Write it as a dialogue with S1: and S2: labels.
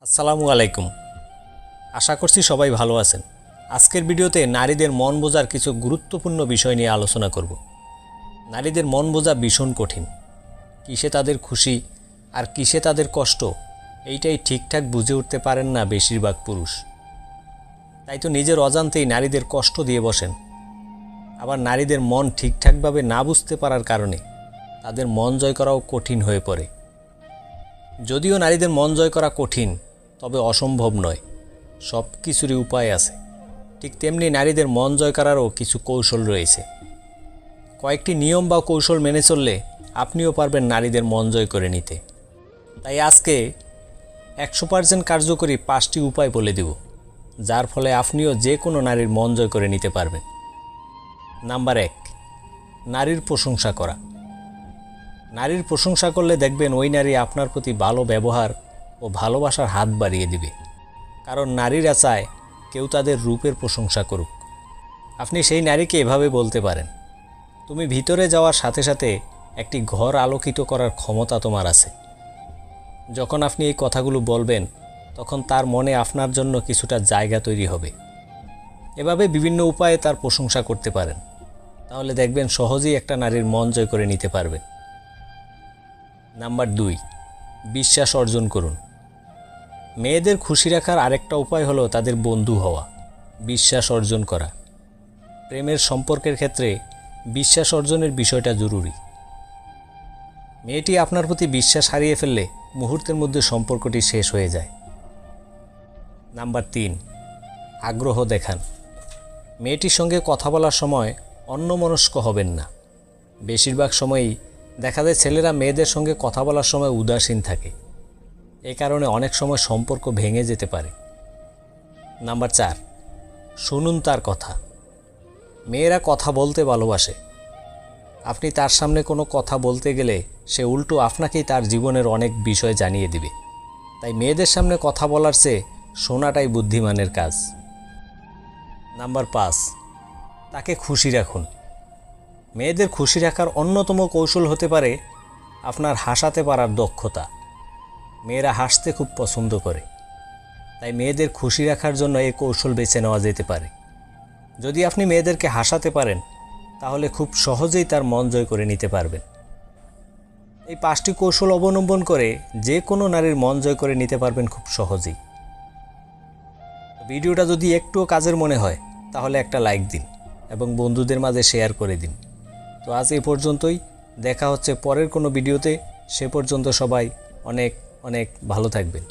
S1: আসসালামু আলাইকুম। আশা করছি সবাই ভালো আছেন। আজকের ভিডিওতে নারীদের মন বোঝার কিছু গুরুত্বপূর্ণ বিষয় নিয়ে আলোচনা করব। নারীদের মন বোঝা ভীষণ কঠিন। কিসে তাদের খুশি আর কিসে তাদের কষ্ট, এইটাই ঠিকঠাক বুঝে উঠতে পারেন না বেশিরভাগ পুরুষ। তাই তো নিজের অজান্তেই নারীদের কষ্ট দিয়ে বসেন। আবার নারীদের মন ঠিকঠাকভাবে না বুঝতে পারার কারণে তাদের মন জয় করাও কঠিন হয়ে পড়ে। যদিও নারীদের মন জয় করা কঠিন, তবে অসম্ভব নয়। সব কিছুরই উপায় আছে। ঠিক তেমনি নারীদের মন জয় করারও কিছু কৌশল রয়েছে। কয়েকটি নিয়ম বা কৌশল মেনে চললে আপনিও পারবেন নারীদের মন জয় করে নিতে। তাই আজকে 100% কার্যকরী 5টি উপায় বলে দেব, যার ফলে আপনিও যে কোনো নারীর মন জয় করে নিতে পারবেন। নাম্বার 1, নারীর প্রশংসা করা। নারীর প্রশংসা করলে দেখবেন ওই নারী আপনার প্রতি ভালো ব্যবহার ও ভালোবাসার হাত বাড়িয়ে দিবে। কারণ নারীরা চায় কেউ তাদের রূপের প্রশংসা করুক। আপনি সেই নারীকে এভাবে বলতে পারেন, তুমি ভিতরে যাওয়ার সাথে সাথে একটি ঘর আলোকিত করার ক্ষমতা তোমার আছে। যখন আপনি এই কথাগুলো বলবেন, তখন তার মনে আপনার জন্য কিছুটা জায়গা তৈরি হবে। এভাবে বিভিন্ন উপায়ে তার প্রশংসা করতে পারেন। তাহলে দেখবেন সহজেই একটা নারীর মন জয় করে নিতে পারবেন। নাম্বার 2, বিশ্বাস অর্জন করুন। মেয়েদের খুশি রাখার আরেকটা উপায় হলো তাদের বন্ধু হওয়া, বিশ্বাস অর্জন করা। প্রেমের সম্পর্কের ক্ষেত্রে বিশ্বাস অর্জনের বিষয়টা জরুরি। মেয়েটি আপনার প্রতি বিশ্বাস হারিয়ে ফেললে মুহূর্তের মধ্যে সম্পর্কটি শেষ হয়ে যায়। নাম্বার 3, আগ্রহ দেখান। মেয়েটির সঙ্গে কথা বলার সময় অন্যমনস্ক হবেন না। বেশিরভাগ সময়ই দেখা যায় ছেলেরা মেয়েদের সঙ্গে কথা বলার সময় উদাসীন থাকে। এ কারণে অনেক সময় সম্পর্ক ভেঙে যেতে পারে। নাম্বার 4, শুনুন তার কথা। মেয়েরা কথা বলতে ভালোবাসে। আপনি তার সামনে কোনো কথা বলতে গেলে সে উল্টো আপনাকেই তার জীবনের অনেক বিষয় জানিয়ে দিবে। তাই মেয়েদের সামনে কথা বলার চেয়ে শোনাটাই বুদ্ধিমানের কাজ। নাম্বার 5, তাকে খুশি রাখুন। মেয়েদের খুশি রাখার অন্যতম কৌশল হতে পারে আপনার হাসাতে পারার দক্ষতা। মেয়েরা হাসতে খুব পছন্দ করে। তাই মেয়েদের খুশি রাখার জন্য এই কৌশল বেছে নেওয়া যেতে পারে। যদি আপনি মেয়েদেরকে হাসাতে পারেন, তাহলে খুব সহজেই তার মন জয় করে নিতে পারবেন। এই 5টি কৌশল অবলম্বন করে যে কোনো নারীর মন জয় করে নিতে পারবেন খুব সহজেই। ভিডিওটা যদি একটুও কাজের মনে হয়, তাহলে একটা লাইক দিন এবং বন্ধুদের মাঝে শেয়ার করে দিন। তো আজ এ পর্যন্তই। দেখা হচ্ছে পরের কোনো ভিডিওতে। সে পর্যন্ত সবাই অনেক অনেক ভালো থাকবেন।